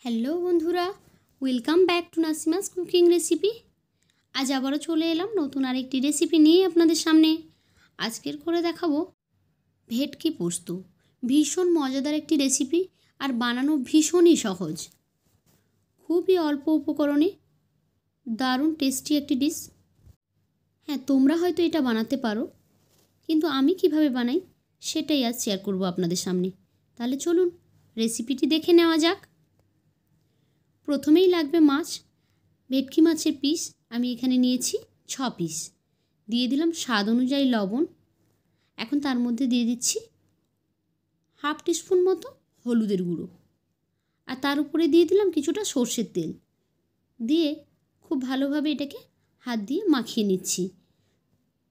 Hello বন্ধুরা, welcome back to Nasima's cooking recipe. আজ আবারও চলে এলাম নতুন আরেকটি রেসিপি নিয়ে আপনাদের সামনে। আজকের করে দেখাবো ভেটকি পোস্ত। ভীষণ মজাদার একটি রেসিপি আর বানানো ভীষণই সহজ। খুবই অল্প উপকরণে দারুণ টেস্টি একটি ডিশ। হ্যাঁ, তোমরা হয়তো এটা বানাতে পারো, কিন্তু আমি কিভাবে বানাই সেটাই আজ শেয়ার করব আপনাদের সামনে। তাহলে চলুন রেসিপিটি দেখে নেওয়া যাক। প্রথমেই লাগবে মাছ। ভেটকি মাছের পিস আমি এখানে নিয়েছি 6 পিস। দিয়ে দিলাম স্বাদ অনুযায়ী লবণ। এখন তার মধ্যে দিয়ে দিচ্ছি হাফ টিস্পুন মতো হলুদের গুঁড়ো, আর তার উপরে দিয়ে দিলাম কিছুটা সর্ষের তেল। দিয়ে খুব ভালোভাবে এটাকে হাত দিয়ে মাখিয়ে নিচ্ছি।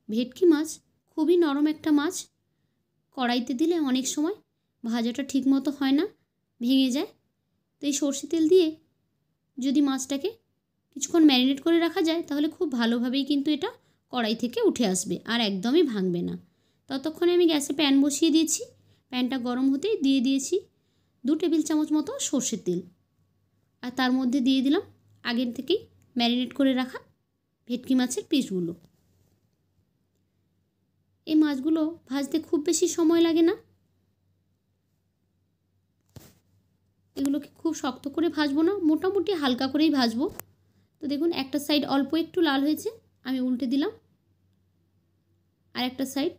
ভেটকি মাছ খুবই নরম একটা মাছ, কড়াইতে দিলে অনেক সময় ভাজাটা ঠিক মতো হয় না, ভেঙে যায়। তো এই সর্ষে তেল দিয়ে যদি মাছটাকে কিছুক্ষণ ম্যারিনেট করে রাখা যায় তাহলে খুব ভালোভাবেই কিন্তু এটা কড়াই থেকে উঠে আসবে আর একদমই ভাঙবে না। ততক্ষণে আমি গ্যাসে প্যান বসিয়ে দিয়েছি। প্যানটা গরম হতেই দিয়ে দিয়েছি 2 টেবিল চামচ মতো সর্ষের তেল, আর তার মধ্যে দিয়ে দিলাম আগের থেকেই ম্যারিনেট করে রাখা ভেটকি মাছের পিসগুলো। এই মাছগুলো ভাজতে খুব বেশি সময় লাগে না। এগুলোকে খুব শক্ত করে ভাজবো না, মোটামুটি হালকা করেই ভাজবো। তো দেখুন একটা সাইড অল্প একটু লাল হয়েছে, আমি উল্টে দিলাম। আর একটা সাইড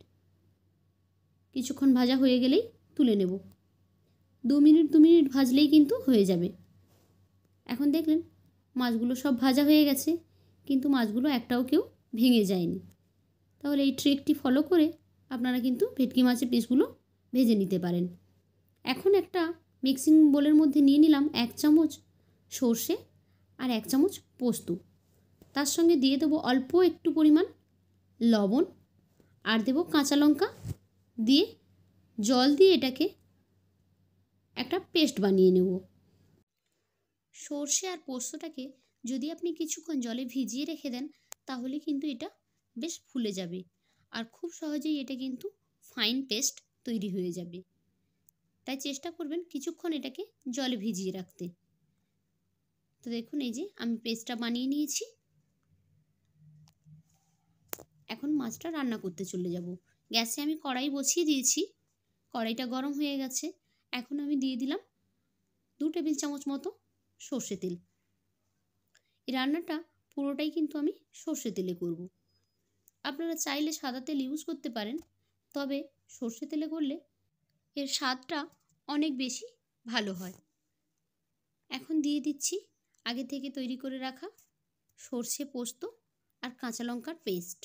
কিছুক্ষণ ভাজা হয়ে গেলেই তুলে নেব। 2 মিনিট ভাজলেই কিন্তু হয়ে যাবে। এখন দেখলেন মাছগুলো সব ভাজা হয়ে গেছে, কিন্তু মাছগুলো একটাও কেউ ভেঙে যায়নি। তাহলে এই ট্রিকটি ফলো করে আপনারা কিন্তু ভেটকি মাছের পিসগুলো ভেজে নিতে পারেন। এখন একটা মিক্সিং বোলের মধ্যে নিয়ে নিলাম 1 চামচ সর্ষে আর 1 চামচ পোস্ত। তার সঙ্গে দিয়ে দেবো অল্প একটু পরিমাণ লবণ, আর দেবো কাঁচা লঙ্কা। দিয়ে জল দিয়ে এটাকে একটা পেস্ট বানিয়ে নেব। সর্ষে আর পোস্তটাকে যদি আপনি কিছুক্ষণ জলে ভিজিয়ে রেখে দেন তাহলে কিন্তু এটা বেশ ফুলে যাবে, আর খুব সহজেই এটা কিন্তু ফাইন পেস্ট তৈরি হয়ে যাবে। তাই চেষ্টা করবেন কিছুক্ষণ এটাকে জলে ভিজিয়ে রাখতে। তো দেখুন এই যে আমি পেস্টটা বানিয়ে নিয়েছি। এখন মাছটা রান্না করতে চলে যাব। গ্যাসে আমি কড়াই বসিয়ে দিয়েছি। কড়াইটা গরম হয়ে গেছে। এখন আমি দিয়ে দিলাম 2 টেবিল চামচ মতো সর্ষে তেল। এই রান্নাটা পুরোটাই কিন্তু আমি সর্ষে তেলে করব। আপনারা চাইলে সাদা তেল ইউজ করতে পারেন, তবে সর্ষে তেলে করলে এর স্বাদটা অনেক বেশি ভালো হয়। এখন দিয়ে দিচ্ছি আগে থেকে তৈরি করে রাখা সর্ষে, পোস্ত আর কাঁচা লঙ্কার পেস্ট।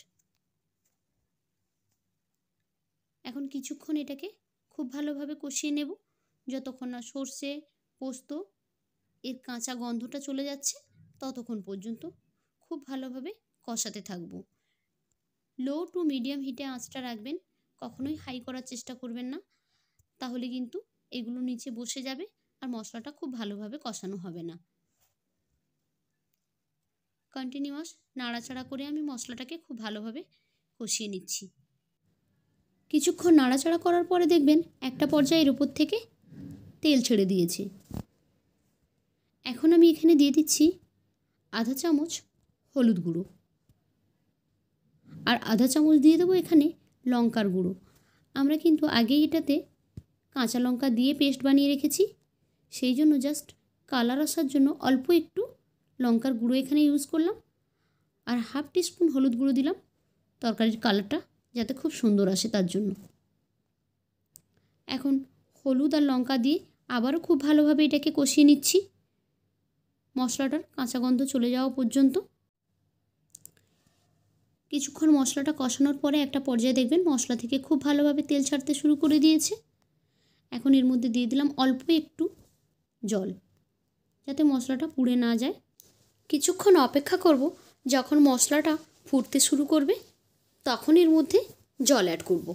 এখন কিছুক্ষণ এটাকে খুব ভালোভাবে কষিয়ে নেব, যতক্ষণ না সর্ষে, পোস্ত এর কাঁচা গন্ধটা চলে যাচ্ছে ততক্ষণ পর্যন্ত খুব ভালোভাবে কষাতে থাকব। লো টু মিডিয়াম হিটে আঁচটা রাখবেন, কখনোই হাই করার চেষ্টা করবেন না, তাহলে কিন্তু এগুলো নিচে বসে যাবে আর মশলাটা খুব ভালোভাবে কষানো হবে না। কন্টিনিউয়াস নাড়াচাড়া করে আমি মশলাটাকে খুব ভালোভাবে কষিয়ে নিচ্ছি। কিছুক্ষণ নাড়াচাড়া করার পরে দেখবেন একটা পর্যায়ের উপর থেকে তেল ছেড়ে দিয়েছে। এখন আমি এখানে দিয়ে দিচ্ছি আধা চামচ হলুদ গুঁড়ো, আর আধা চামচ দিয়ে দেবো এখানে লঙ্কার গুঁড়ো। আমরা কিন্তু আগেই এটাতে কাঁচা লঙ্কা দিয়ে পেস্ট বানিয়ে রেখেছি, সেই জন্য জাস্ট কালার আসার জন্য অল্প একটু লঙ্কার গুঁড়ো এখানে ইউজ করলাম, আর হাফ টিস্পুন হলুদ গুঁড়ো দিলাম তরকারির কালারটা যাতে খুব সুন্দর আসে তার জন্য। এখন হলুদ আর লঙ্কা দিয়ে আবারও খুব ভালোভাবে এটাকে কষিয়ে নিচ্ছি মশলাটার কাঁচা গন্ধ চলে যাওয়া পর্যন্ত। কিছুক্ষণ মশলাটা কষানোর পরে একটা পর্যায়ে দেখবেন মশলা থেকে খুব ভালোভাবে তেল ছাড়তে শুরু করে দিয়েছে। এখন এর মধ্যে দিয়ে দিলাম অল্প একটু জল, যাতে মশলাটা পুড়ে না যায়। কিছুক্ষণ অপেক্ষা করব, যখন মশলাটা ফুটতে শুরু করবে তখন এর মধ্যে জল অ্যাড করব।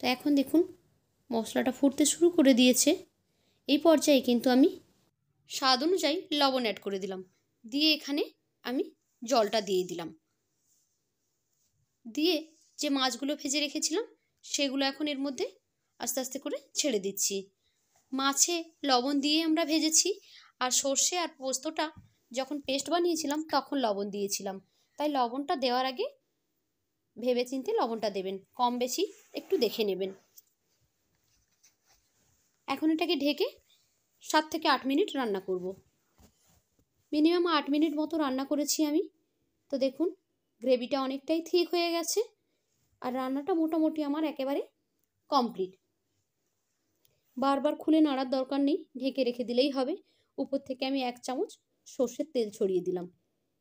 তো এখন দেখুন মশলাটা ফুটতে শুরু করে দিয়েছে। এই পর্যায়ে কিন্তু আমি স্বাদ অনুযায়ী লবণ অ্যাড করে দিলাম। দিয়ে এখানে আমি জলটা দিয়ে দিলাম। দিয়ে যে মাছগুলো ভেজে রেখেছিলাম সেগুলো এখন এর মধ্যে আস্তে আস্তে করে ছেড়ে দিচ্ছি। মাছে লবণ দিয়ে আমরা ভেজেছি, আর সর্ষে আর পোস্তটা যখন পেস্ট বানিয়েছিলাম তখন লবণ দিয়েছিলাম, তাই লবণটা দেওয়ার আগে ভেবেচিন্তে লবণটা দেবেন, কম বেশি একটু দেখে নেবেন। এখন এটাকে ঢেকে 7 থেকে 8 মিনিট রান্না করব। মিনিমাম 8 মিনিট মতো রান্না করেছি আমি। তো দেখুন গ্রেভিটা অনেকটাই ঠিক হয়ে গেছে আর রান্নাটা মোটামুটি আমার একেবারে কমপ্লিট। বারবার খুলে নাড়ার দরকার নেই, ঢেকে রেখে দিলেই হবে। উপর থেকে আমি 1 চামচ সর্ষের তেল ছড়িয়ে দিলাম,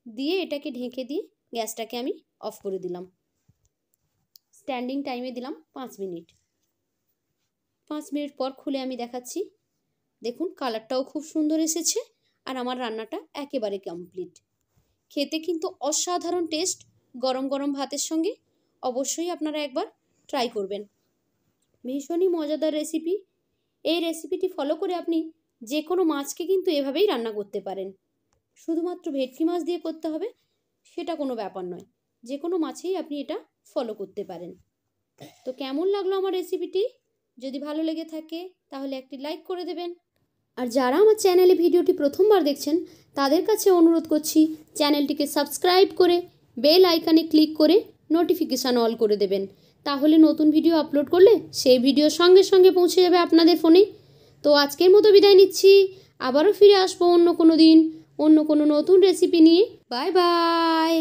দিয়ে এটাকে ঢেকে দিয়ে গ্যাসটাকে আমি অফ করে দিলাম। স্ট্যান্ডিং টাইমে দিলাম 5 মিনিট। 5 মিনিট পর খুলে আমি দেখাচ্ছি। দেখুন কালারটাও খুব সুন্দর এসেছে আর আমার রান্নাটা একেবারে কমপ্লিট। খেতে কিন্তু অসাধারণ টেস্ট। গরম গরম ভাতের সঙ্গে অবশ্যই আপনারা একবার ট্রাই করবেন। ভীষণই মজাদার রেসিপি। এই রেসিপিটি ফলো করে আপনি যে কোনো মাছকে কিন্তু এভাবেই রান্না করতে পারেন। শুধুমাত্র ভেটকি মাছ দিয়ে করতে হবে সেটা কোনো ব্যাপার নয়, যে কোনো মাছেই আপনি এটা ফলো করতে পারেন। তো কেমন লাগলো আমার রেসিপিটি? যদি ভালো লেগে থাকে তাহলে একটি লাইক করে দেবেন। আর যারা আমার চ্যানেলে ভিডিওটি প্রথমবার দেখছেন তাদের কাছে অনুরোধ করছি চ্যানেলটিকে সাবস্ক্রাইব করে বেল আইকনে ক্লিক করে নোটিফিকেশান অল করে দেবেন। তাহলে নতুন ভিডিও আপলোড করলে সেই ভিডিও সঙ্গে সঙ্গে পৌঁছে যাবে আপনাদের ফোনে। তো আজকের মতো বিদায় নিচ্ছি, আবারও ফিরে আসবো অন্য কোনো দিন অন্য কোনো নতুন রেসিপি নিয়ে। Bye bye.